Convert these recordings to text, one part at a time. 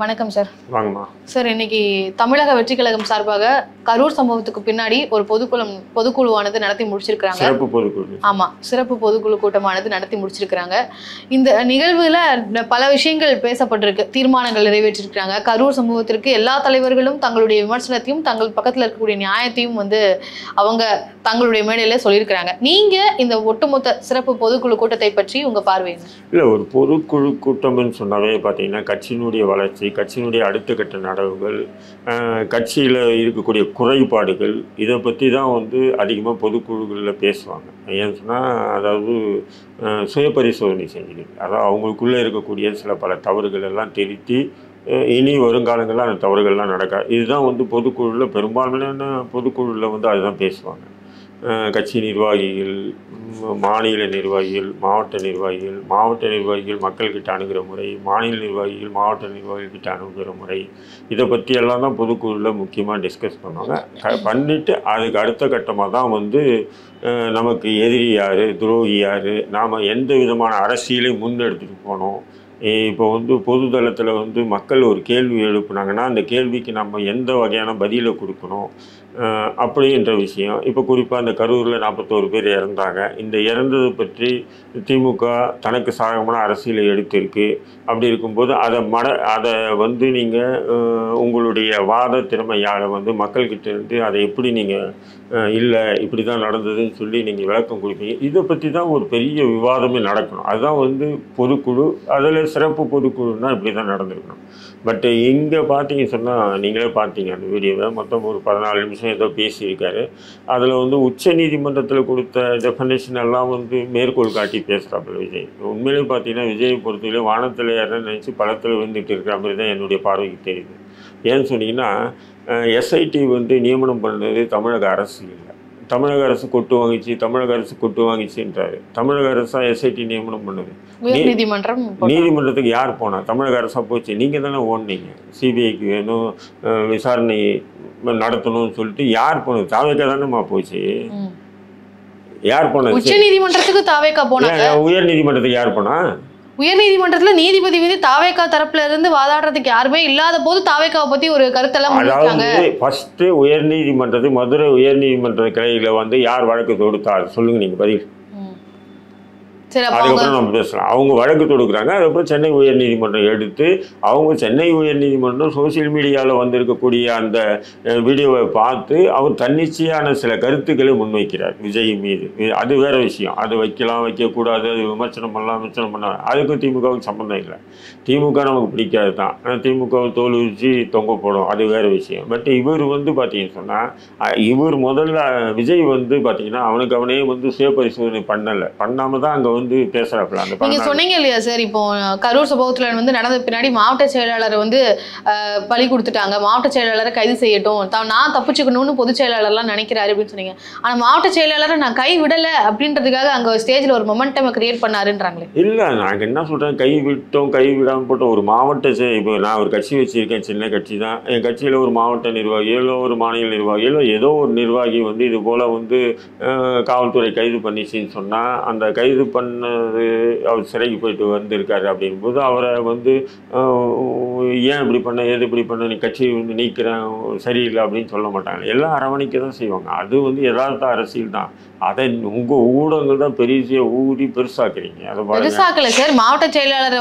வணக்கம் சார். வாங்கம்மா. சார், இன்னைக்கு தமிழக வெற்றி கழகம் சார்பாக கரூர் சம்பவத்துக்கு பின்னாடி ஒரு பொதுக்குழுவானது நடத்தி முடிச்சிருக்காங்க. சிறப்பு பொதுக்குழு. ஆமா, சிறப்பு பொதுக்குழு கூட்டமானது நடத்தி முடிச்சிருக்காங்க. இந்த நிகழ்வுல பல விஷயங்கள் பேசப்பட்டிருக்கு, தீர்மானங்கள் நிறைவேற்றிருக்காங்க. கரூர் சம்பவத்திற்கு எல்லா தலைவர்களும் தங்களுடைய விமர்சனத்தையும் தங்கள் பக்கத்துல இருக்கக்கூடிய நியாயத்தையும் அவங்க தங்களுடைய மேடையில சொல்லியிருக்கிறாங்க. நீங்க இந்த ஒட்டுமொத்த சிறப்பு பொதுக்குழு கூட்டத்தை பற்றி உங்க பார்வை? இல்லை, ஒரு பொதுக்குழு கூட்டம்னு சொன்னாவே பார்த்தீங்கன்னா கட்சியினுடைய வளர்ச்சி, கட்சியினுடைய அடுத்த கட்ட நடவுகள், கட்சியில் இருக்கக்கூடிய குறைபாடுகள், இதை பற்றி தான் அதிகமாக பொதுக்குழுக்களில் பேசுவாங்க. ஏன்னு சொன்னால், அதாவது சுய பரிசோதனை செஞ்சுக்கிட்டு, அதாவது அவங்களுக்குள்ளே இருக்கக்கூடிய சில பல தவறுகள் எல்லாம் திருத்தி இனி வருங்காலங்களில் அந்த தவறுகள்லாம் நடக்காது. இதுதான் பொதுக்குழுவில் பெரும்பான்மையான பொதுக்குழுவில் அதுதான் பேசுவாங்க. கட்சி நிர்வாகிகள், மாநில நிர்வாகிகள், மாவட்ட நிர்வாகிகள் மக்கள்கிட்ட அணுகிற முறை, மாநில நிர்வாகிகள் மாவட்ட நிர்வாகிகள்கிட்ட அணுகிற முறை, இதை பற்றியெல்லாம் தான் பொதுக்குழுவில் முக்கியமாக டிஸ்கஸ் பண்ணுவாங்க. பண்ணிவிட்டு அதுக்கு அடுத்த கட்டமாக தான் நமக்கு எதிரி யார், துரோகி யார், நாம் எந்த விதமான அரசியலை முன்னெடுத்துட்டு போனோம். இப்போ பொது தளத்தில் மக்கள் ஒரு கேள்வி எழுப்புனாங்கன்னா அந்த கேள்விக்கு நம்ம எந்த வகையான பதிலை கொடுக்கணும் அப்படின்ற விஷயம். இப்போ குறிப்பாக அந்த கரூரில் 41 பேர் இறந்தாங்க. இந்த இறந்ததை பற்றி திமுக தனக்கு சாதகமான அரசியலை எடுத்திருக்கு. அப்படி இருக்கும்போது அதை நீங்கள் உங்களுடைய வாத திறமையால் மக்கள்கிட்ட இருந்து அதை எப்படி நீங்கள் இல்லை இப்படி தான் நடந்ததுன்னு சொல்லி நீங்கள் விளக்கம் கொடுப்பீங்க. இதை பற்றி தான் ஒரு பெரிய விவாதமே நடக்கணும். அதுதான் பொதுக்குழு. அதில் சிறப்பு பொதுக்குழுன்னா இப்படி தான் நடந்திருக்கணும். பட் இங்கே பார்த்தீங்க சொன்னால், நீங்களே பார்த்தீங்க அந்த வீடியோவை, மொத்தம் ஒரு 14 நிமிஷம் ஏதோ பேசியிருக்காரு. அதில் உச்ச நீதிமன்றத்தில் கொடுத்த டெஃபனேஷன் எல்லாம் மேற்கோள் காட்டி பேசுகிறாப்புல விஜய். உண்மையிலே பார்த்தீங்கன்னா விஜயை பொறுத்தவரை வானத்தில் யாரும் நினச்சி பழத்தில் வந்துட்டு இருக்கிற மாதிரி தான் என்னுடைய பார்வைக்கு தெரியுது. ஏன்னு சொன்னீங்கன்னா, எஸ்ஐடி நியமனம் பண்ணது தமிழக அரசு இல்லை. தமிழக அரசு கொட்டு வாங்கிச்சுன்றாரு. தமிழக அரசா எஸ்ஐடி நியமனம் பண்ணுது? நீதிமன்றத்துக்கு யார் போனா? தமிழக அரசா போச்சு. நீங்கள் தானே ஓடுனீங்க. சிபிஐக்கு வேணும், விசாரணை நடத்தணும்னு சொல்லிட்டு யார் போனது? தாவேக்கா தானேமா போச்சு. யார் போனது? உச்ச நீதிமன்றத்துக்கு தாவேக்கா போனாங்க. உயர் நீதிமன்றத்துக்கு யார் போனா? உயர் நீதிமன்றத்துல நீதிபதி தாவேக்கா தரப்புல இருந்து வாதாடுறதுக்கு யாருமே இல்லாத போது தாவேக்காவை பத்தி ஒரு கருத்தெல்லாம் அதாவது ஃபர்ஸ்ட் உயர் நீதிமன்றத்து மதுரை உயர் நீதிமன்ற கிளையில யார் வழக்கு தொடுத்தார் சொல்லுங்க, நீங்க பதில். அதுக்கப்புறம் நம்ம பேசலாம். அவங்க வழக்கு தொடுக்குறாங்க. அதுக்கப்புறம் சென்னை உயர் நீதிமன்றம் எடுத்து சென்னை உயர் நீதிமன்றம் சோசியல் மீடியாவில் வந்திருக்கக்கூடிய அந்த வீடியோவை பார்த்து அவர் தன்னிச்சையான சில கருத்துக்களை முன்வைக்கிறார் விஜய் மீது. அது வேற விஷயம். அது வைக்கலாம், வைக்கக்கூடாது, அது விமர்சனம் பண்ணலாம். அதுக்கும் திமுகவுக்கு சம்மந்தம் இல்லை. திமுக நமக்கு பிடிக்காது தான். ஆனால் திமுகவை தோல் உரிச்சு தொங்க போடும், அது வேற விஷயம். பட் இவர் பார்த்தீங்கன்னு சொன்னால், இவர் முதல்ல விஜய் பார்த்தீங்கன்னா அவனே சுய பரிசோதனை பண்ணாமல் தான் அங்கே பேசுறாப்ல. நீங்க சொன்னீங்க இல்லையா சார், இப்போ கரூர் சம்பவத்துல நடந்த பின்னாடி மாவட்ட செயலாளர் பலி கொடுத்துட்டாங்க, மாவட்ட செயலாளரை கைது செய்யட்டும், நான் தப்பிச்சுக்கணும்னு பொதுச் செயலாளர்லாம் நினைக்கிறாரு அப்படின்னு சொன்னீங்க. ஆனா மாவட்ட செயலாளரை நான் கை விடல அப்படின்றதுக்காக அங்க ஸ்டேஜ்ல ஒரு மொமெண்டம் கிரியேட் பண்ணாருன்றாங்களே. இல்ல, நாங்க என்ன சொல்றேன், கை விட்டோம் கை விடாம போட்டோம். ஒரு மாவட்ட இப்போ நான் ஒரு கட்சி வச்சிருக்கேன், சின்ன கட்சி தான். என் கட்சியில ஒரு மாவட்ட நிர்வாகிகளோ ஒரு மாநில நிர்வாகிகளோ ஏதோ ஒரு நிர்வாகி இது போல காவல்துறை கைது பண்ணிச்சின்னு சொன்னா, அந்த கைது அவர் சிறைக்கு போயிட்டு வந்திருக்காரு அப்படின்போது அவரை ஏன் இப்படி பண்ண, ஏது இப்படி பண்ண, நீ கட்சி நீக்கிறேன் சரியில்லை அப்படின்னு சொல்ல மாட்டாங்க. எல்லாம் அரவணைக்க தான் செய்வாங்க. அது யதார்த்த அரசியல் தான். அதை உங்க ஊடகங்கள் தான் பெரிய ஊதி பெருசாக்குறீங்க. அதை பெருசாக்கல சார். மாவட்ட செயலாளரை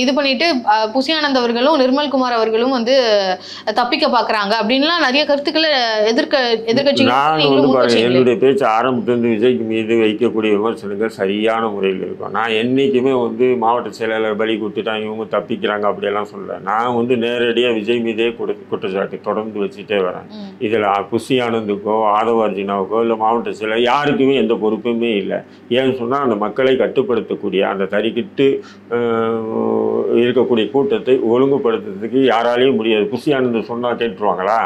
இது பண்ணிட்டு புசியானந்த் அவர்களும் நிர்மல்குமார் அவர்களும் தப்பிக்க பாக்குறாங்க அப்படின்லாம் நிறைய கருத்துக்களை எதிர்கட்சி. நான் பாருங்க, என்னுடைய பேச்சு ஆரம்பத்திலிருந்து விஜய்க்கு மீது வைக்கக்கூடிய விமர்சனங்கள் சரியான முறையில் இருக்கும். நான் என்றைக்குமே மாவட்ட செயலாளர் பலி கொடுத்துட்டாங்க, இவங்க தப்பிக்கிறாங்க அப்படியெல்லாம் சொல்ல. நான் நேரடியாக விஜய் மீதே குற்றச்சாட்டு தொடர்ந்து வச்சுட்டே வரேன். இதில் புசியானந்துக்கோ ஆதவ அர்ஜுனாவுக்கோ இல்லை மாவட்ட செயலர் யாருக்குமே எந்த பொறுப்புமே இல்லை. ஏன்னு சொன்னால், அந்த மக்களை கட்டுப்படுத்தக்கூடிய அந்த தறிக்கிட்டு இருக்கக்கூடிய கூட்டத்தை ஒழுங்குபடுத்துறதுக்கு யாராலையும் முடியாது. புசியானந்து சொன்னால் கேட்டுருவாங்களா?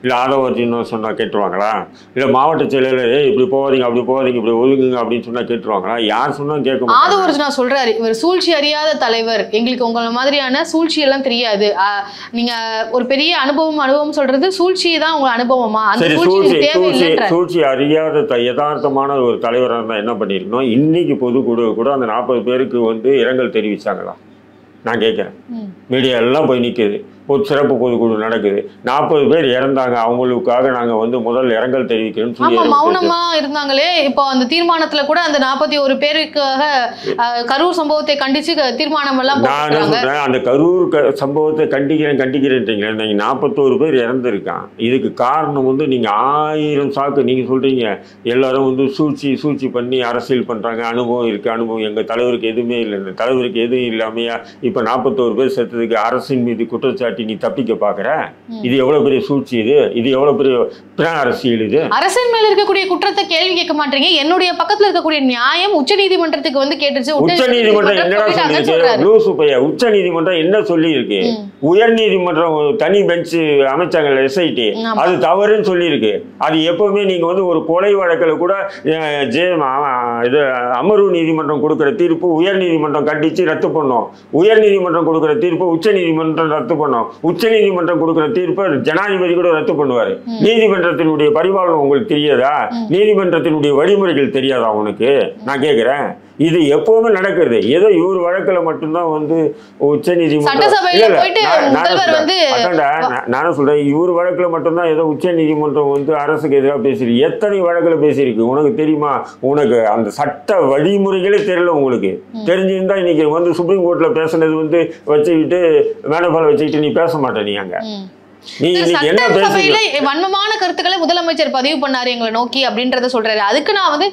இல்லை ஆதவர்ஜின்னு சொன்னால் கேட்டுருவாங்களா? இல்லை மாவட்ட செயலாளர் இப்படி போகாதீங்க அப்படி போகாதீங்க இப்படி ஒழுங்குங்க அப்படின்னு சொன்னால் கேட்டுருவாங்களா? யார் சொன்னாலும் கேட்க மாட்டாங்க. ஆதவர்ஜினா சொல்றாரு, இவர் சூழ்ச்சி அறியாத தலைவர், எங்களுக்கு உங்களை மாதிரியான சூழ்ச்சி எல்லாம் தெரியாது. நீங்க ஒரு பெரிய அனுபவம் சொல்றது சூழ்ச்சியை தான் உங்க அனுபவமா? சூழ்ச்சி அறியாத யதார்த்தமான ஒரு தலைவராக இருந்தால் என்ன பண்ணியிருக்கணும்? இன்னைக்கு பொதுக்குழு கூட அந்த 40 பேருக்கு இரங்கல் தெரிவிச்சாங்களா? நான் கேட்குறேன். மீடியா எல்லாம் போய் நிற்குது, ஒரு சிறப்பு பொதுக்குழு நடக்குது, 40 பேர் இறந்தாங்க, அவங்களுக்காக நாங்கள் வந்து முதல் இரங்கல் தெரிவிக்கிறோம்னு சொல்லி மௌனமா இருந்தாங்களே. இப்போ அந்த தீர்மானத்துல கூட அந்த 41 பேருக்காக கரூர் சம்பவத்தை கண்டிச்சு தீர்மானம் எல்லாம் நான் என்ன சொல்றேன், அந்த கரூர் சம்பவத்தை கண்டிக்கிறேன்றீங்க. நீங்க 41 பேர் இறந்துருக்கான். இதுக்கு காரணம் வந்து நீங்க 1000 சாக்கு நீங்க சொல்றீங்க. எல்லாரும் வந்து சூழ்ச்சி பண்ணி அரசியல் பண்றாங்க. அனுபவம் இருக்கு, அனுபவம் எங்க தலைவருக்கு எதுவுமே இல்லை. தலைவருக்கு எதுவும் இல்லாமையா இப்ப 41 பேர் செத்ததுக்கு அரசின் மீது குற்றச்சாட்டு நீ தப்பிக்க பாக்குற? இது எவ்வளவு பெரிய சூழ்ச்சி, இது எவ்வளவு பெரிய பிற அரசியல். இது அரசின் மேல இருக்கக்கூடிய குற்றத்தை கேள்வி கேட்க மாட்டீங்க. என்னுடைய பக்கத்துல இருக்கக்கூடிய நியாயம் உச்ச நீதிமன்றத்துக்கு வந்து கேட்டுச்சு. உச்ச நீதிமன்றம் என்னடா சொல்லிருக்கு? உச்ச நீதிமன்றம் என்ன சொல்லி இருக்கு? உயர் நீதிமன்றம் தனி பெஞ்ச் அமைச்சாங்க, எஸ்ஐடி, அது தவறுன்னு சொல்லி இருக்கு. அது எப்பவுமே நீங்க வந்து ஒரு கொலை வழக்கில் கூட இது அமர்வு நீதிமன்றம் கொடுக்கிற தீர்ப்பு உயர் நீதிமன்றம் கண்டிச்சு ரத்து பண்ணும். உயர் நீதிமன்றம் கொடுக்கிற தீர்ப்பு உச்ச நீதிமன்றம் ரத்து பண்ணும். உச்ச நீதிமன்றம் கொடுக்கிற தீர்ப்பை ஜனாதிபதி கூட ரத்து பண்ணுவாரு. நீதிமன்றத்தினுடைய பரிபாலனம் உங்களுக்கு தெரியாதா? நீதிமன்றத்தினுடைய வழிமுறைகள் தெரியாதா உனக்கு? நான் கேட்கிறேன். இது எப்பவுமே நடக்கிறது. ஏதோ இவர் வழக்கில் மட்டும்தான் வந்து உச்ச நீதிமன்றம் நானும் சொல்றேன், இவர் வழக்கில் மட்டும்தான் ஏதோ உச்ச நீதிமன்றம் வந்து அரசுக்கு எதிராக பேசிருக்கு. எத்தனை வழக்கில் பேசியிருக்கு உனக்கு தெரியுமா? உனக்கு அந்த சட்ட வழிமுறைகளே தெரியல. உங்களுக்கு தெரிஞ்சிருந்தா இன்னைக்கு வந்து சுப்ரீம் கோர்ட்ல பேசுனது வந்து வச்சுக்கிட்டு மேனபால வச்சுக்கிட்டு நீ பேச மாட்டே. நீ அங்க வன்மமான கருத்துக்களை முதலமைச்சர் பதிவு பண்ணாரு எங்களை நோக்கி அப்படின்றத சொல்றாரு. அதுக்கு நான் வந்து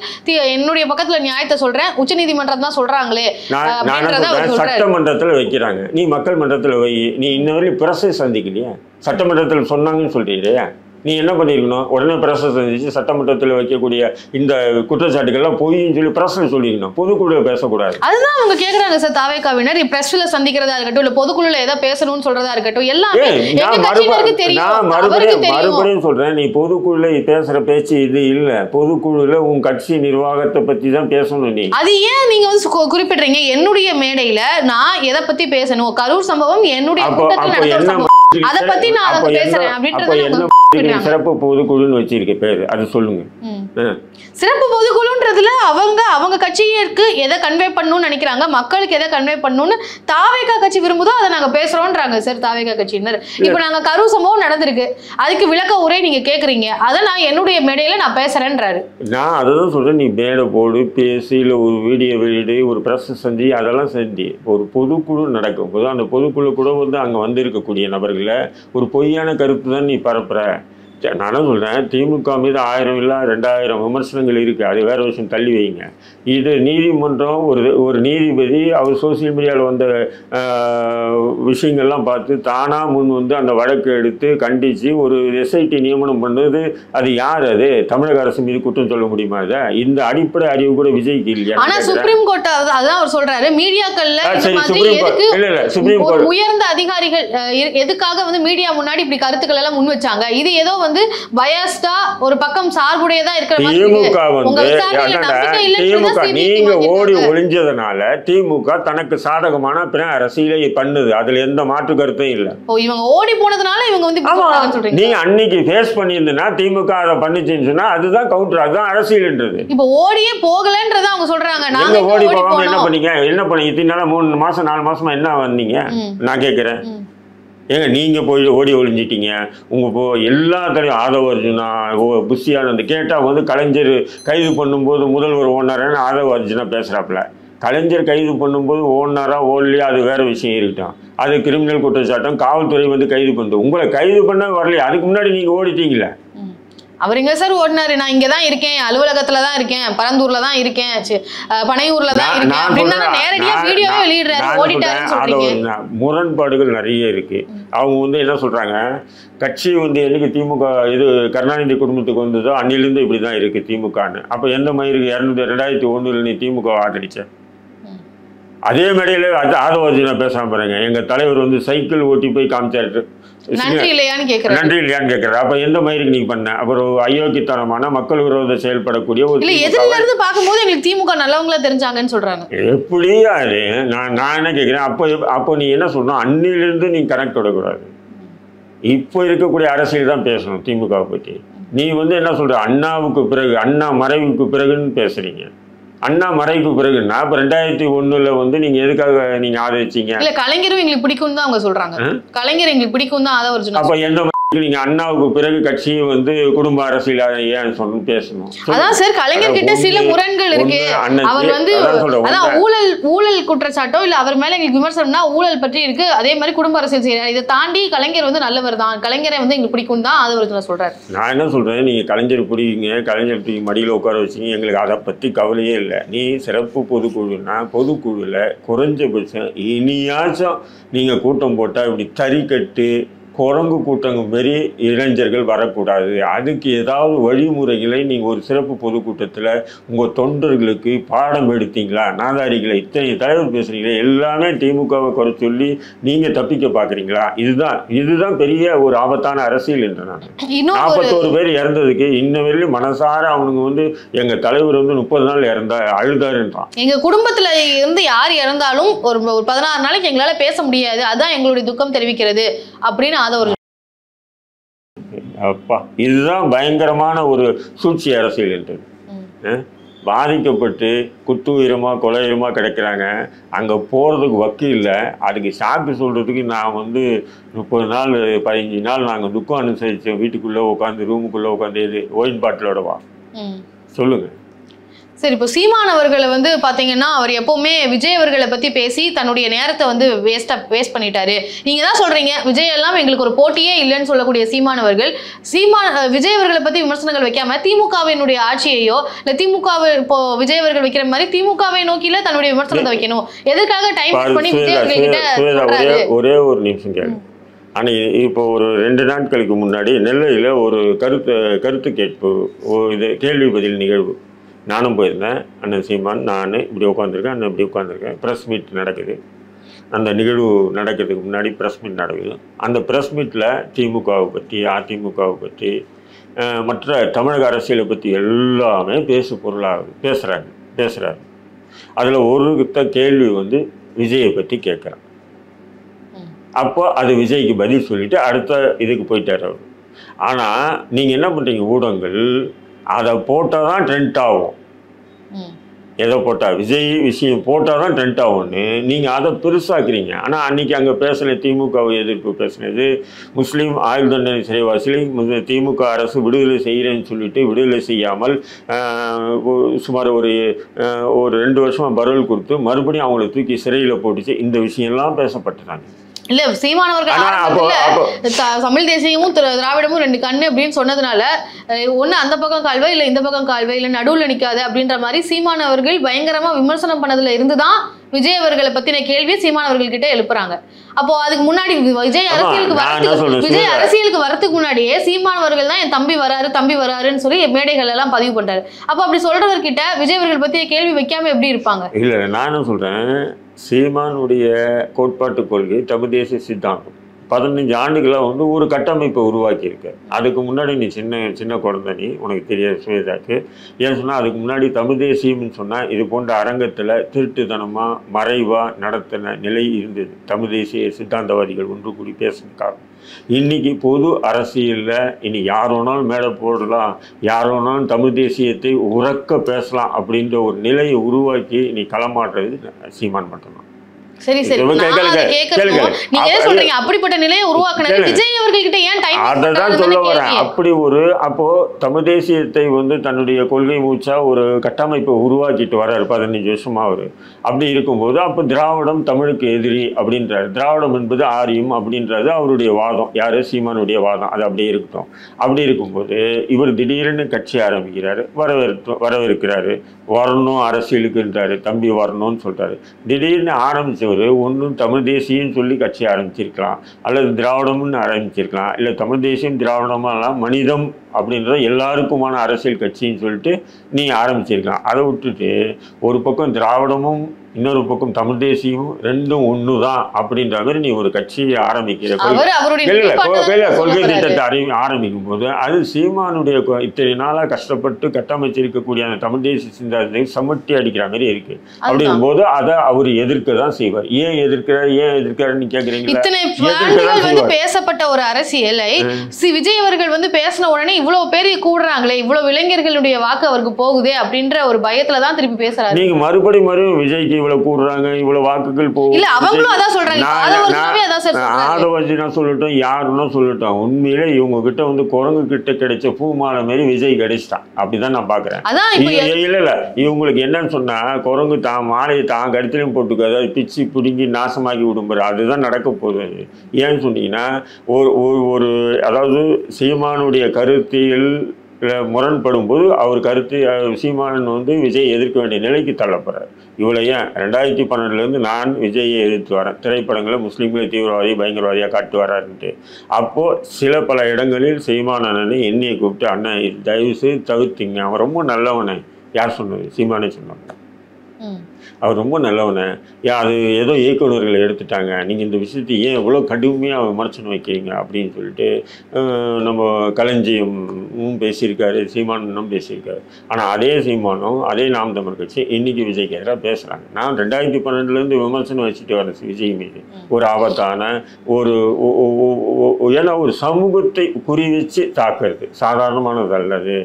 என்னுடைய பக்கத்துல நியாயத்தை சொல்றேன். உச்ச நீதிமன்றம் தான் சொல்றாங்களே, சட்டமன்றத்துல வைக்கிறாங்க, நீ மக்கள் மன்றத்துல வை. நீ இன்னவரையும் பிரசை சந்திக்கலையா? சட்டமன்றத்தில் சொன்னாங்கன்னு சொல்றீங்க. நீ என்ன பண்ணிருக்கணும்? உடனே பிரஸ் சந்திச்சு சட்டமன்றத்தில் வைக்கக்கூடிய இந்த குற்றச்சாட்டுகள்லாம் பொய்ன்னு சொல்லி பிரஸ் சொல்லிக்கணும். பொதுக்குழு பேசக்கூடாது. அதுதான் அவங்க கேட்கறாங்க சார். தாவேகாவினர் பிரஸ்ல சந்திக்கிறதா இருக்கட்டும், இல்ல பொதுக்குழுல ஏதாவது பேசணும்னு சொல்றதா இருக்கட்டும், எல்லாமே மறுபடியும் சொல்றேன். நீ பொதுக்குழுல பேசுற பேச்சு இது இல்ல. பொதுக்குழுல உன் கட்சி நிர்வாகத்தை பத்தி தான் பேசணும். நீ அது ஏன் நீங்க வந்து குறிப்பிடுறீங்க? என்னுடைய மேடையில நான் எதை பத்தி பேசணும்? கரூர் சம்பவம் என்னுடைய அதை பத்தி நான் பேசுறேன் அப்படின்றது சிறப்பு பொதுக்குழுன்னு வச்சிருக்க பேரு, அது சொல்லுங்க. சிறப்பு பொதுக்குழுன்றதுல அவங்க கட்சியிற்கு எதை கன்வே பண்ணணும்னு நினைக்கிறாங்க, மக்களுக்கு எதை கன்வே பண்ணணும்னு தாவேகா கட்சி விரும்புதோ அதை நாங்க பேசுறோம்ன்றாங்க சார் தாவேகா கட்சியினர். இப்ப நாங்க கரூர் சம்பவம் நடந்திருக்கு, அதுக்கு விளக்க உரை நீங்க கேக்குறீங்க, அதை நான் என்னுடைய மேடையில நான் பேசுறேன்றாரு. நான் அதான் சொல்றேன், நீ மேடை போடு, பேசி, இல்ல ஒரு வீடியோ வெளியிடு, ஒரு பிரஸ் செஞ்சு, அதெல்லாம் செஞ்சு ஒரு பொதுக்குழு நடக்கும் போது அந்த பொதுக்குழு கூட வந்து அங்க வந்து இருக்கக்கூடிய நபர்களை ஒரு பொய்யான கருத்து தான் நீ பரப்புற. நானும் சொல்கிறேன், திமுக மீது 1000 இல்லை 2000 விமர்சனங்கள் இருக்குது. அது வேறு விஷயம், தள்ளி வைங்க. இது நீதிமன்றம் ஒரு நீதிபதி அவர் சோசியல் மீடியாவில் வந்த விஷயங்கள்லாம் பார்த்து தானாக முன் வந்து அந்த வழக்கு எடுத்து கண்டித்து ஒரு எஸ்ஐடி நியமனம் பண்ணது. அது யார்? அது தமிழக அரசு மீது குற்றம் சொல்ல முடியுமா? அதை இந்த அடிப்படை அறிவு கூட விஜய்க்கு இல்லையா? ஆனால் சுப்ரீம் கோர்ட் அதான் அவர் சொல்கிறாரு, மீடியாக்கள்ல சுப்ரீம் கோர்ட் உயர்ந்த அதிகாரிகள் எதுக்காக வந்து மீடியா முன்னாடி இப்படி கருத்துக்கள் எல்லாம் முன் வச்சாங்க? இது ஏதோ வந்து பயாஸ்டா ஒரு பக்கம் சார்புடையதா இருக்கிற மாதிரி நீங்க ஓடி ஒளிஞ்சதுனால திமுக தனக்கு சாதகமான பிற அரசியலை பண்ணுது. அதுல எந்த மாற்று கருத்தும் இல்ல. இவங்க ஓடி போனதுனால இவங்க வந்து நீ அன்னைக்கு ஃபேஸ் பண்ணியிருந்தா திமுக அதை பண்ணிச்சுன்னு சொன்னா அதுதான் கவுண்டர், அதுதான் அரசியல்ன்றது. இப்ப ஓடியே போகலன்றத அவங்க சொல்றாங்க. நாங்க ஓடி போகாம என்ன பண்ணீங்க? என்ன பண்ணி இத்தனை 3 மாசம் 4 மாசமா என்ன வந்தீங்க? நான் கேட்கிறேன். ஏங்க நீங்கள் போய் ஓடி ஒழிஞ்சிட்டீங்க. உங்கள் எல்லாத்தையும் ஆதவ அர்ஜுனா, புஷி ஆனந்த் கேட்டால் வந்து கலைஞர் கைது பண்ணும்போது முதல்வர் ஓனரான்னு ஆதவ அர்ஜுனா பேசுகிறாப்புல. கலைஞர் கைது பண்ணும்போது ஓனரா ஓடலையா அது வேறு விஷயம் இருக்கட்டும். அது கிரிமினல் குற்றச்சாட்டம், காவல்துறை வந்து கைது பண்ணுது. உங்களை கைது பண்ண வரலையா? அதுக்கு முன்னாடி நீங்கள் ஓடிட்டீங்களே. அவர் எங்க சார் ஓடினாரு? நான் இங்க தான் இருக்கேன், அலுவலகத்துல தான் இருக்கேன், பரந்தூர்ல தான் இருக்கேன், பனையூர்ல தான் இருக்கேன் அப்படின்னா நேரடியா வீடியோவே வெளியிடுறாரு. ஓடிட்டாருன்னு சொல்றீங்க. முரண்பாடுகள் நிறைய இருக்கு. அவங்க வந்து என்ன சொல்றாங்க, கட்சி வந்து என்னைக்கு திமுக இது கருணாநிதி குடும்பத்துக்கு வந்ததோ அன்னிலிருந்து இப்படிதான் இருக்கு திமுகன்னு. அப்ப எந்த மயிருக்கு 2001 நீ திமுக ஆதரிச்ச? அதே மேடையில ஆதவ அர்ஜுனா பேசாம பாருங்க, எங்க தலைவர் வந்து சைக்கிள் ஓட்டி போய் காமிச்சாரு, நன்றி இல்லையான்னு கேட்கிறாரு. அப்ப எந்த மயிருக்கு நீங்க பண்ண? அப்புறம் அயோக்கியத்தனமான மக்கள் விரோத செயல்படக்கூடிய ஒரு எதிரில இருந்து பார்க்கும்போது எங்களுக்கு திமுக நல்லவங்களா தெரிஞ்சாங்கன்னு சொல்றாங்க. எப்படியா இது? நான் என்ன கேட்கிறேன், அப்போ நீ என்ன சொல்லணும்? அன்னிலிருந்து நீ கனெக்ட் விடக்கூடாது. இப்போ இருக்கக்கூடிய அரசியல் தான் பேசணும் திமுகவை பற்றி. நீ வந்து என்ன சொல்ற, அண்ணாவுக்கு பிறகு, அண்ணா மறைவுக்கு பிறகுன்னு பேசுறீங்க. அண்ணா மறைவுக்கு பிறகுன்னா அப்ப 2001 வந்து நீங்க எதுக்காக நீங்க ஆதரிச்சீங்க? இல்ல கலைஞரும் எங்களுக்கு பிடிக்கும் தான் அவங்க சொல்றாங்க. கலைஞர் எங்களுக்கு பிடிக்கும் தான் அதான் ஒரு அப்ப எந்த நீங்க அண்ணாவுக்கு பிறகு கட்சியை வந்து குடும்ப அரசியல் ஏன் சொன்னு பேசணும்? அதான் சார் கலைஞர் கிட்ட சில முரண்கள் இருக்கு. அவர் வந்து அதான் ஊழல் குற்றச்சாட்டோ இல்ல அவர் மேல எங்களுக்கு விமர்சனம்னா ஊழல் பற்றி இருக்கு. அதே மாதிரி குடும்ப அரசியல் செய்யறாரு. இதை தாண்டி கலைஞர் வந்து நல்லவர் தான், கலைஞரை வந்து எங்களுக்கு பிடிக்கும் தான் அதை ஒரு சொல்றாரு. நான் என்ன சொல்றேன், நீங்க கலைஞர் பிடிக்குங்க, கலைஞர் மடியில உட்கார வச்சீங்க, எங்களுக்கு அதை பத்தி கவலையே இல்லை. நீ சிறப்பு பொதுக்குழுன்னா பொதுக்குழுல குறைஞ்சபட்சம் இனியாச்சும் நீங்க கூட்டம் போட்டா இப்படி தறி கட்டு குரங்கு கூட்டங்க மாரி இளைஞர்கள் வரக்கூடாது. அதுக்கு ஏதாவது வழிமுறைகளை நீங்கள் ஒரு சிறப்பு பொதுக்கூட்டத்தில் உங்கள் தொண்டர்களுக்கு பாடம் எடுத்தீங்களா? நாதாரிகளை இத்தனை தலைவர் பேசுகிறீங்களே, எல்லாமே திமுகவை குறை சொல்லி நீங்கள் தப்பிக்க பார்க்குறீங்களா? இதுதான் பெரிய ஒரு ஆபத்தான அரசியல் என்று நான் 41 பேர் இறந்ததுக்கு இன்ன வரையிலும் மனசார அவனுங்க வந்து எங்கள் தலைவர் வந்து 30 நாள் அழுதாருன்றான். எங்கள் குடும்பத்தில் இருந்து யார் இறந்தாலும் ஒரு 16 நாளைக்கு எங்களால் பேச முடியாது, அதுதான் எங்களுடைய துக்கம் தெரிவிக்கிறது அப்படின்னு அப்பா இதுதான் பயங்கரமான ஒரு சூழ்ச்சி அரசியல் என்று பாதிக்கப்பட்டு குத்துயிரமா கொலையுரமா கிடைக்கிறாங்க. அங்கே போகிறதுக்கு வக்கீல் இல்லை. அதுக்கு சாக்கு சொல்கிறதுக்கு நான் வந்து 30 நாள் 15 நாள் நாங்கள் துக்கம் அனுசரித்தோம். வீட்டுக்குள்ளே உட்காந்து ரூமுக்குள்ளே உட்காந்து இது ஒயின் பாட்டிலோடவா சொல்லுங்கள். சரி, இப்போ சீமான் அவர்களை வந்து பார்த்தீங்கன்னா அவர் எப்போவுமே விஜய் அவர்களை பற்றி பேசி தன்னுடைய நேரத்தை வந்து வேஸ்ட் பண்ணிட்டாரு. நீங்கள் தான் சொல்கிறீங்க விஜய் எல்லாம் எங்களுக்கு ஒரு போட்டியே இல்லைன்னு சொல்லக்கூடிய சீமான் அவர்கள் விஜய் அவர்களை பற்றி விமர்சனங்கள் வைக்காம திமுகவினுடைய ஆட்சியையோ இல்லை திமுகவை இப்போ விஜய் அவர்கள் வைக்கிற மாதிரி திமுகவை நோக்கில தன்னுடைய விமர்சனத்தை வைக்கணும். எதற்காக டைம் பண்ணி விஜய் அவர்கள்கிட்ட ஒரே ஒரு நிமிஷம் கேள்வி. ஆனால் இப்போ ஒரு 2 நாட்களுக்கு முன்னாடி நெல்லையில் ஒரு கருத்து கேட்பு இது கேள்வி பதில் நிகழ்வு நானும் போயிருந்தேன். அண்ணன் சீமான் நான் இப்படி உட்காந்துருக்கேன், அண்ணன் இப்படி உட்காந்துருக்கேன். ப்ரெஸ் மீட் நடக்குது. அந்த நிகழ்வு நடக்கிறதுக்கு முன்னாடி ப்ரெஸ் மீட் நடக்குது. அந்த ப்ரெஸ் மீட்டில் திமுகவை பற்றி அதிமுகவை பற்றி மற்ற தமிழக அரசியலை பற்றி எல்லாமே பொருளாக பேசுகிறாரு. அதில் ஒரு கேள்வி வந்து விஜயை பற்றி கேட்குறாங்க. அப்போ அது விஜய்க்கு பதில் சொல்லிவிட்டு அடுத்த இதுக்கு போயிட்டார் அவர். ஆனால் நீங்கள் என்ன பண்ணுறீங்க, ஊடகங்கள் அதை போட்டால் தான் ட்ரெண்ட் ஆகும். எதை போட்டால் விஜய் விஷயம் போட்டால் தான் ட்ரெண்ட் ஆகும்னு நீங்கள் அதை பெருசாக்குறீங்க. ஆனால் அன்றைக்கி அங்கே பேசின திமுகவை எதிர்ப்பு பேசினது முஸ்லீம் ஆயுள் தண்டனை சிறைவாசிகளை திமுக அரசு விடுதலை செய்கிறேன்னு சொல்லிட்டு விடுதலை செய்யாமல் சுமார் ஒரு 2 வருஷமாக பரோல் கொடுத்து மறுபடியும் அவங்கள தூக்கி சிறையில் போட்டுச்சு. இந்த விஷயம்லாம் பேசப்பட்டுட்டாங்க. இல்ல சீமானவர்கள் தமிழ் தேசியமும் திராவிடமும் 2 கண்ணு அப்படின்னு சொன்னதுனால ஒண்ணு அந்த பக்கம் கால்வை இல்ல இந்த பக்கம் கால்வை இல்ல நடுவுல நிக்காது அப்படின்ற மாதிரி சீமானவர்கள் பயங்கரமா விமர்சனம் பண்ணதுல இருந்துதான் விஜய் அவர்களை பத்தின கேள்வி சீமானவர்கள் கிட்ட எழுப்புறாங்க. அப்போ அதுக்கு முன்னாடி விஜய் அரசியலுக்கு வரதுக்கு முன்னாடியே சீமானவர்கள் தான் என் தம்பி வராருன்னு சொல்லி மேடைகள் எல்லாம் பதிவு பண்றாரு. அப்போ அப்படி சொல்றவர்கிட்ட விஜய் அவர்கள் பத்திய கேள்வி வைக்காம எப்படி இருப்பாங்க? இல்ல நானும் சொல்றேன், சீமானுடைய கோட்பாட்டு கொள்கை தமிழ் தேசிய சித்தாந்தம் 15 ஆண்டுகளாக வந்து ஒரு கட்டமைப்பை உருவாக்கியிருக்கு. அதுக்கு முன்னாடி நீ சின்ன குழந்தை, நீ உனக்கு தெரியாது சுவேதாக்கு. ஏன்னு சொன்னால் அதுக்கு முன்னாடி தமிழ் தேசியம்னு சொன்னால் இது போன்ற அரங்கத்தில் திருட்டுத்தனமாக மறைவாக நடத்தின நிலை இருந்தது. தமிழ் தேசிய சித்தாந்தவாதிகள் ஒன்று கூடி பேசுறதுக்காக. இன்னைக்கு பொது அரசியலில் இனி யார் வேணாலும் மேடை போடலாம், யார் வேணாலும் தமிழ் தேசியத்தை உறக்க பேசலாம் அப்படின்ற ஒரு நிலையை உருவாக்கி நீ களமாடுறது சீமான் மட்டும்தான். சரி நீங்க ஏன் சொல்றீங்க அப்படிப்பட்ட நிலையை உருவாக்குனது விஜய் அவர்கள்கிட்ட ஏன் டைம்? அதான் சொல்ல வரேன். அப்படி ஒரு அப்போ தமிழ் தேசியத்தை வந்து தன்னுடைய கொள்கை மூச்சா ஒரு கட்டமைப்பை உருவாக்கிட்டு வர்றாரு 15 வருஷமா அவரு. அப்படி இருக்கும்போது அப்போ திராவிடம் தமிழுக்கு எதிரி அப்படின்றாரு. திராவிடம் என்பது ஆரியம் அப்படின்றது அவருடைய வாதம். யாரு? சீமானுடைய வாதம். அது அப்படியே இருக்கட்டும். அப்படி இருக்கும்போது இவர் திடீர்னு கட்சி ஆரம்பிக்கிறாரு, வரவேற்கிறாரு, வரணும் அரசியலுக்குன்றாரு, தம்பி வரணும்னு சொல்றாரு. திடீர்னு ஆரம்பிச்சவர் ஒன்றும் தமிழ் தேசியம்னு சொல்லி கட்சி ஆரம்பிச்சிருக்கலாம், அல்லது திராவிடம்னு ஆரம்பிச்சிருக்கலாம், இல்லை தமிழ் தேசியம் திராவிடமெல்லாம் மனிதம் அப்படின்ற எல்லாருக்குமான அரசியல் கட்சின்னு சொல்லிட்டு நீ ஆரம்பிச்சிருக்கலாம். அதை விட்டுட்டு ஒரு பக்கம் திராவிடமும் இன்னொரு பக்கம் தமிழ் தேசியம், ரெண்டும் ஒன்று தான் அப்படின்ற மாதிரி நீ ஒரு கட்சியை ஆரம்பிக்கிற கொள்கை திட்டத்தை ஆரம்பிக்கும் போது அது சீமானுடைய இத்தனை நாளாக கஷ்டப்பட்டு கட்டமைச்சிருக்கக்கூடிய அந்த தமிழ் தேசிய சிந்தாந்தத்தை சமட்டி அடிக்கிற மாதிரி இருக்கு. அப்படிங்கும் போது அதை அவர் எதிர்க்க தான் செய்வார். ஏன் எதிர்க்கிறாருன்னு கேட்குறீங்களா? பேசப்பட்ட ஒரு அரசியலை விஜய் அவர்கள் பேசின உடனே இவ்வளவு பேர் கூடுறாங்களே, இவ்வளவு இளைஞர்களுடைய வாக்கு அவருக்கு போகுதே அப்படின்ற ஒரு பயத்துல தான் திருப்பி பேசுறாரு. நீங்க மறுபடியும் விஜய்க்கு இவ்வளவு கூடுறாங்க, இவ்வளவு வாக்குகள் போகும். இல்ல அவங்களும் அதான் சொல்றாங்க. ஆதவர்ஜி நான் சொல்லட்டும், யாருன்னா சொல்லட்டும், உண்மையிலே இவங்க கிட்ட குரங்கு கிட்ட கிடைச்ச பூமாலை மாதிரி விஜய் கிடைச்சிட்டான். அப்படிதான் நான் பாக்குறேன். இல்ல இவங்களுக்கு என்னன்னு சொன்னா, குரங்கு தான் மாலையை தான் கருத்திலையும் போட்டுக்க, அதாவது பிச்சு பிடுங்கி நாசமாக்கி விடும்பாரு. அதுதான் நடக்க போகுது. ஏன்னு சொன்னீங்கன்னா ஒரு அதாவது சீமானுடைய கருத்தியல் முரண்படும் போது அவர் கருத்து சீமானன் விஜய் எதிர்க்க வேண்டிய நிலைக்கு தள்ளப்படுறார். இவ்வளோ ஏன் 2012 நான் விஜயை எதிர்த்து வரேன், திரைப்படங்களை முஸ்லீம்களை தீவிரவாதி பயங்கரவாதியாக காட்டு வராருன்ட்டு. அப்போது சில பல இடங்களில் சீமானனை என்னையை கூப்பிட்டு, அண்ணன் தயவு செய்து தவிர்த்திங்க, அவன் ரொம்ப நல்லவனே. யார் சொன்னது? சீமானே சொன்னாங்க. அவர் ரொம்ப நல்லவனே, அது ஏதோ இயக்குநர்களை எடுத்துட்டாங்க, நீங்கள் இந்த விஷயத்தை ஏன் எவ்வளோ கடுமையாக விமர்சனம் வைக்கிறீங்க அப்படின்னு சொல்லிட்டு நம்ம களஞ்சியமும் பேசியிருக்காரு, சீமானும் பேசியிருக்காரு. ஆனால் அதே சீமானும் அதே நாம் தமிழ் கட்சி இன்றைக்கி விஜய்க்கு எதிராக பேசுகிறாங்க. நான் 2012 விமர்சனம் வச்சுட்டு வரேன் விஜய் மீது. ஒரு ஆபத்தான ஏன்னா ஒரு சமூகத்தை குறி வச்சு தாக்குறது சாதாரணமானது அல்லது.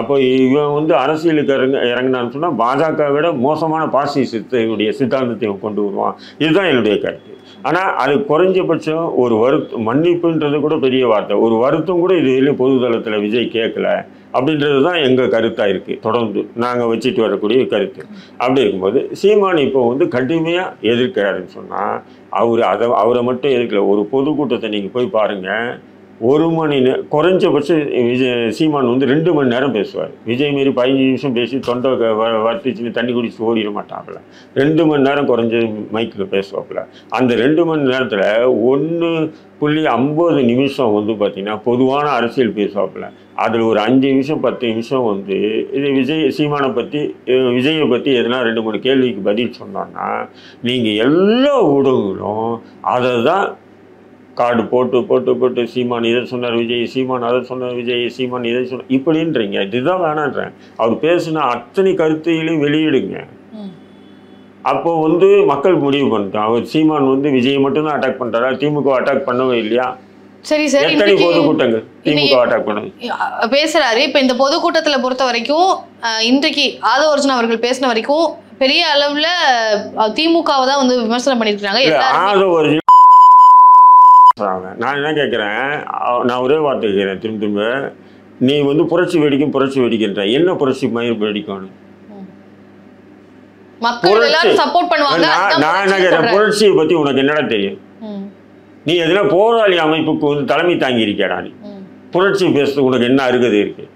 அப்போ இவன் அரசியலுக்கு இறங்கினான்னு சொன்னால் பாஜக விட மோசமான பாசிசத்தினுடைய சித்தாந்தத்தை கொண்டு வருவான். இதுதான் என்னுடைய கருத்து. ஆனால் அது குறைஞ்சபட்சம் ஒரு மன்னிப்புன்றது கூட பெரிய வார்த்தை, ஒரு வருத்தம் கூட இது பொதுதளத்தில் விஜய் கேட்கல அப்படின்றது தான் எங்கள் கருத்தாக இருக்குது. தொடர்ந்து நாங்கள் வச்சுட்டு வரக்கூடிய கருத்து. அப்படி இருக்கும்போது சீமான் இப்போ கடுமையாக எதிர்க்கிறாருன்னு சொன்னால் அவரை மட்டும் எதிர்க்கல. ஒரு பொதுக்கூட்டத்தை நீங்கள் போய் பாருங்கள், 1 மணி நேரம் குறைஞ்சபட்சம் சீமான் 2 மணி நேரம் பேசுவார். விஜய் மாரி 15 நிமிஷம் பேசி தொண்டை வர்த்திச்சுன்னு தண்ணி குடிச்சு ஓடிட மாட்டாப்புல. 2 மணி நேரம் குறைஞ்ச மைக்கில் பேசுவாப்புல. அந்த 2 மணி நேரத்தில் 1.50 நிமிஷம் பார்த்தீங்கன்னா பொதுவான அரசியல் பேசுவாப்புல. அதில் ஒரு 5 நிமிஷம் 10 நிமிஷம் இது சீமானை பற்றி விஜயை பற்றி எதுனா 2-3 கேள்விக்கு பதில் சொன்னான்னா நீங்கள் எல்லா ஊடகங்களும் அதை தான் கார்டு போட்டு போட்டு போட்டு சீமான் இதை சொன்னார் விஜய், சீமான் அதை சொன்னார் விஜய், சீமான் இதை சொன்னார் இப்படின்றீங்க. இதுதான் வேணான்றேன். அவர் பேசின அத்தனை கருத்தையிலையும் வெளியிடுங்க. அப்போ மக்கள் முடிவு பண்ணிட்டோம், அவர் சீமான் விஜயை மட்டும்தான் அட்டாக் பண்ணுறாரா, திமுக அட்டாக் பண்ணவே இல்லையா? சரி சார், எத்தனை பொதுக்கூட்டங்கள் திமுக அட்டாக் பண்ண பேசுறாரு. இப்போ இந்த பொதுக்கூட்டத்தில் பொறுத்த வரைக்கும் இன்றைக்கு ஆதவர்ஜன் அவர்கள் பேசின வரைக்கும் பெரிய அளவில் திமுகவை தான் விமர்சனம் பண்ணியிருக்காங்க. ஆதவர்ஜன் நான் என்ன கேட்குறேன், நான் ஒரே வார்த்தை கேட்குறேன் திரும்ப, நீ புரட்சி வெடிக்கின்ற என்ன புரட்சி மயிர் வெடிக்கணும்? நான் என்ன கேட்குறேன், புரட்சியை பற்றி உனக்கு என்னடா தெரியும்? நீ எதுனா போராளி அமைப்புக்கு தலைமை தாங்கி இருக்கியாடா? நீ புரட்சி பேசுறது உனக்கு என்ன அருகதை இருக்கு?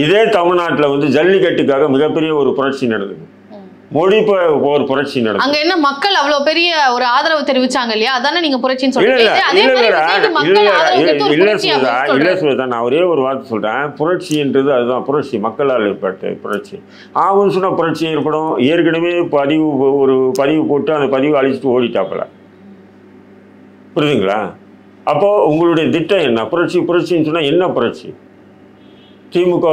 இதே தமிழ்நாட்டில் ஜல்லிக்கட்டுக்காக மிகப்பெரிய ஒரு புரட்சி நடந்தது, மொழி ஒரு புரட்சி நடக்கும். அங்க என்ன மக்கள் அவ்வளவு பெரிய ஒரு ஆதரவு தெரிவிச்சாங்க இல்லையா? அதானே நீங்க புரட்சின்னு சொல்றீங்க. இல்ல சுவேதா, நான் ஒரே ஒரு வார்த்தை சொல்றேன், புரட்சின்றது அதுதான் புரட்சி, மக்களால் ஏற்பட்ட புரட்சி. ஆகும்னு சொன்னா புரட்சி ஏற்படும். ஏற்கனவே ஒரு பதிவு போட்டு அந்த பதிவு அழிச்சிட்டு ஓடிட்டாப்பல, புரியுதுங்களா? அப்போ உங்களுடைய திட்டம் என்ன? புரட்சின்னு சொன்னா என்ன புரட்சி? திமுக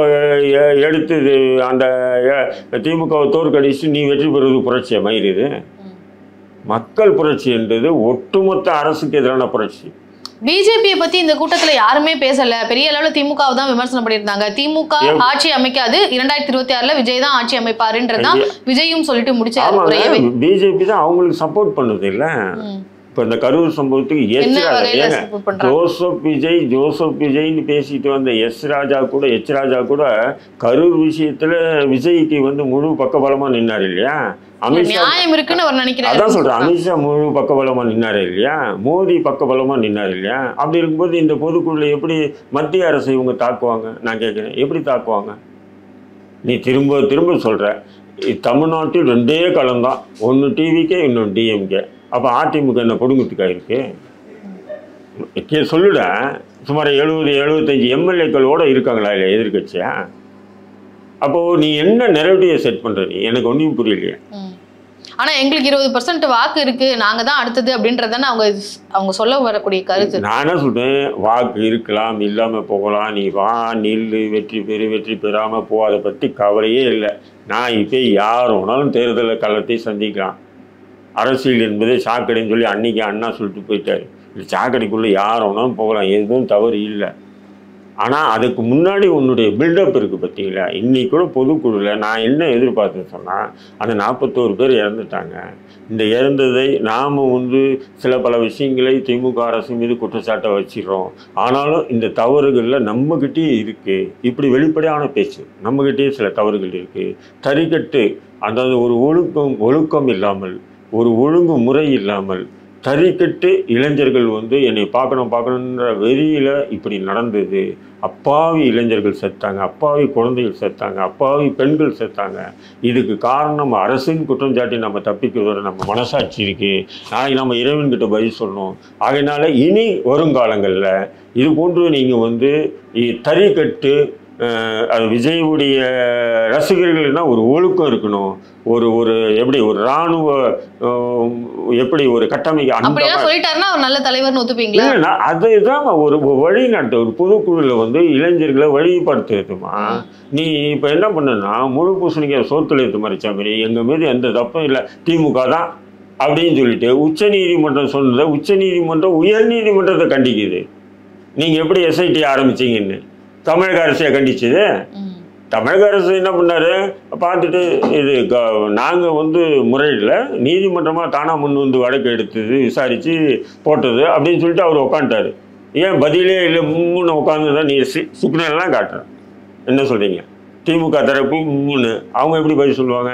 எடுத்து அந்த திமுகவை தோற்கடிச்சு நீ வெற்றி பெறுவது புரட்சியை மயிறுது? மக்கள் புரட்சி என்றது ஒட்டுமொத்த அரசுக்கு எதிரான புரட்சி. பிஜேபியை பத்தி இந்த கூட்டத்துல யாருமே பேசல. பெரிய அளவுல திமுகவை தான் விமர்சனம் பண்ணியிருந்தாங்க. திமுக ஆட்சி அமைக்காது, 2026 விஜய் தான் ஆட்சி அமைப்பாருன்றதான் விஜயும் சொல்லிட்டு முடிச்சாரு. பிஜேபி தான் அவங்களுக்கு சப்போர்ட் பண்ணுது இல்ல. இப்போ இந்த கரூர் சம்பவத்துக்கு ஜோசப் விஜய்னு பேசிட்டு வந்த எச் ராஜா கூட கரூர் விஷயத்துல விஜய்க்கு முழு பக்கபலமா நின்னாரு இல்லையா? அமித்ஷா அதான் சொல்றேன், அமித்ஷா முழு பக்கபலமா நின்னாரு இல்லையா? மோடி பக்கபலமா நின்னாரு இல்லையா? அப்படி இருக்கும்போது இந்த பொதுக்குழுல எப்படி மத்திய அரசு இவங்க தாக்குவாங்க? நான் கேட்கிறேன், எப்படி தாக்குவாங்க? நீ திரும்ப சொல்ற, தமிழ்நாட்டில் 2 களம்தான், ஒன்று டிவிக்கே இன்னொன்று டிஎம்கே. அப்போ அதிமுக என்ன பொடுங்குத்துக்கா இருக்கு? சொல்லுட, சுமார் 70-75 எம்எல்ஏக்களோட இருக்காங்களா இல்லையா எதிர்கட்சியா? அப்போ நீ என்ன நெரேட்டிவை செட் பண்ற? நீ எனக்கு ஒன்றும் புரியலையே. ஆனா எங்களுக்கு 20% வாக்கு இருக்கு, நாங்க தான் அடுத்தது அப்படின்றதானே அவங்க சொல்ல வரக்கூடிய கருத்து. நான் என்ன சொல்றேன், வாக்கு இருக்கலாம், இல்லாம போகலாம், நீ வா நில்லு, வெற்றி பெறாம போ, அதை பத்தி கவலையே இல்லை. நான் இப்போ யார் வேணாலும் தேர்தலை களத்தை சந்திக்கலாம். அரசியல் என்பது சாக்கடைன்னு சொல்லி அன்னைக்கு அண்ணா சொல்லிட்டு போயிட்டாரு. சாக்கடைக்குள்ள யார் வேணாலும் போகலாம், எதுவும் தவறு இல்லை. ஆனால் அதுக்கு முன்னாடி உன்னுடைய பில்டப் இருக்குது பார்த்தீங்களா. இன்றைக்கி கூட பொதுக்குழுவில் நான் என்ன எதிர்பார்த்தேன்னு சொன்னால், அந்த 41 பேர் இறந்துட்டாங்க. இந்த இறந்ததை நாம் சில பல விஷயங்களை திமுக அரசு மீது குற்றச்சாட்டை வச்சிடறோம். ஆனாலும் இந்த தவறுகளில் நம்மக்கிட்டே இருக்குது. இப்படி வெளிப்படையான பேச்சு, நம்மக்கிட்டே சில தவறுகள் இருக்குது. தறிக்கட்டு, அதாவது ஒரு ஒழுக்கம் இல்லாமல், ஒரு ஒழுங்கு முறை இல்லாமல் தறிக்கட்டு இளைஞர்கள் என்னை பார்க்கணுன்ற வெறியில் இப்படி நடந்தது. அப்பாவி இளைஞர்கள் செத்தாங்க, அப்பாவி குழந்தைகள் செத்தாங்க, அப்பாவி பெண்கள் செத்தாங்க. இதுக்கு காரணம் அரசின் குற்றஞ்சாட்டி நம்ம தப்பிக்கிறதோட நம்ம மனசாட்சி இருக்குது. நாளைக்கு நம்ம இறைவன்கிட்ட பதில் சொல்லணும். ஆகையினால இனி வருங்காலங்களில் இது போன்று நீங்கள் தறிக்கட்டு, அது விஜயுடைய ரசிகர்கள்னா ஒரு ஒழுக்கம் இருக்கணும், ஒரு எப்படி ஒரு இராணுவ எப்படி ஒரு கட்டமைக்க சொல்லிட்டாருன்னா ஒரு நல்ல தலைவர்னு ஒத்துப்பீங்களா? இல்லைன்னா அதுதான் ஒரு வழிநாட்டு ஒரு பொதுக்குழுவில் இளைஞர்களை வழிபடுத்துமா. நீ இப்போ என்ன பண்ணுன்னா, முழு பூசணிக்காய் சோத்துல எடுத்து மறைச்சா மாதிரி எங்கள் மீது எந்த தப்பும் இல்லை, திமுக தான் அப்படின்னு சொல்லிட்டு உச்சநீதிமன்றம் சொன்னதை உச்சநீதிமன்றம் உயர்நீதிமன்றத்தை கண்டிக்குது. நீங்கள் எப்படி எஸ்ஐடி ஆரம்பிச்சிங்கன்னு தமிழக அரசையை கண்டிச்சது. தமிழக அரசு என்ன பண்ணாரு பார்த்துட்டு, இது நாங்கள் முறையில் நீதிமன்றமாக தானாக முன் வழக்கு எடுத்தது, விசாரித்து போட்டது அப்படின்னு சொல்லிட்டு அவர் உட்காந்துட்டாரு. ஏன் பதிலே இல்லை, முன்னு உட்காந்து தான் நீ சிக்னல்லாம் காட்டுறேன். என்ன சொல்கிறீங்க? திமுக தரப்பு அவங்க எப்படி பதில் சொல்லுவாங்க?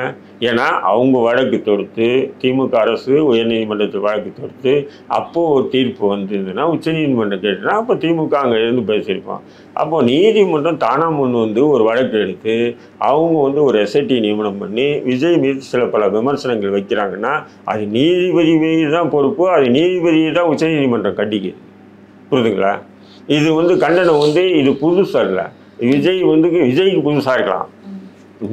ஏன்னா அவங்க வழக்கு தொடுத்து, திமுக அரசு உயர்நீதிமன்றத்தில் வழக்கு தொடுத்து, அப்போது ஒரு தீர்ப்பு வந்திருந்ததுன்னா உச்சநீதிமன்றம் கேட்டுனா அப்போ திமுக அங்கே இருந்து பேசியிருப்பான். அப்போது நீதிமன்றம் தானாக முன் ஒரு வழக்கு எடுத்து அவங்க ஒரு எஸ்ஐடி நியமனம் பண்ணி விஜய் மீது சில பல விமர்சனங்கள் வைக்கிறாங்கன்னா அது நீதிபதி மீது தான் பொறுப்பு, அது நீதிபதியை தான் உச்சநீதிமன்றம் கண்டிக்குது. புரியுதுங்களா? இது கண்டனம் இது புதுசாக இல்லை. விஜய்க்கு புதுசாக இருக்கலாம்.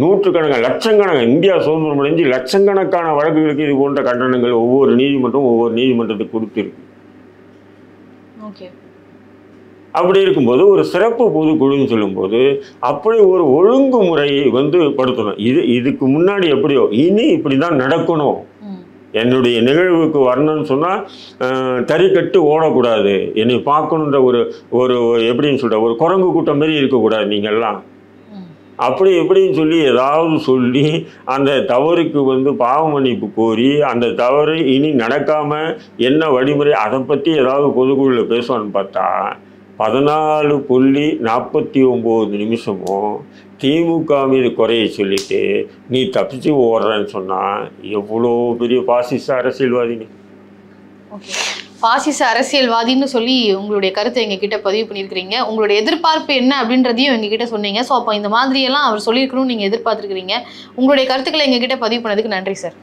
நூற்றுக்கணக்கான லட்சக்கணக்கான இந்தியா சுதந்திரம் அடைஞ்சு லட்சக்கணக்கான வழக்குகளுக்கு இது போன்ற கண்டனங்கள் ஒவ்வொரு நீதிமன்றத்துக்கு கொடுத்துருக்கு. அப்படி இருக்கும்போது ஒரு சிறப்பு பொதுக்குழுன்னு சொல்லும்போது அப்படி ஒரு ஒழுங்குமுறையை படுத்தணும். இதுக்கு முன்னாடி எப்படியோ இனி இப்படி தான் நடக்கணும். என்னுடைய நிகழ்வுக்கு வரணும்னு சொன்னால் தறிக்கட்டு ஓடக்கூடாது, என்னை பார்க்கணுன்ற ஒரு எப்படின்னு சொல்கிற ஒரு குரங்கு கூட்டம் மாரி இருக்கக்கூடாது நீங்கள்லாம் அப்படி எப்படின்னு சொல்லி ஏதாவது சொல்லி அந்த தவறுக்கு பாவ மன்னிப்பு கோரி அந்த தவறு இனி நடக்காமல் என்ன வழிமுறை அதை பற்றி ஏதாவது பொதுக்குழுவில் பேசுவான்னு பார்த்தா 14.49 நிமிஷமும் திமுக மீது குறையை சொல்லிட்டு நீ தப்பிச்சு ஓடுறன்னு சொன்னால் எவ்வளோ பெரிய பாசிச அரசியல்வாதிங்க. பாசிச அரசியல்வாதின்னு சொல்லி உங்களுடைய கருத்தை எங்ககிட்ட பதிவு பண்ணியிருக்கிறீங்க. உங்களுடைய எதிர்பார்ப்பு என்ன அப்படின்றதையும் எங்ககிட்ட சொன்னீங்க. ஸோ அப்போ இந்த மாதிரியெல்லாம் அவர் சொல்லியிருக்கணும்னு நீங்கள் எதிர்பார்த்துருக்கிறீங்க. உங்களுடைய கருத்துக்களை எங்ககிட்ட பதிவு பண்ணதுக்கு நன்றி சார்.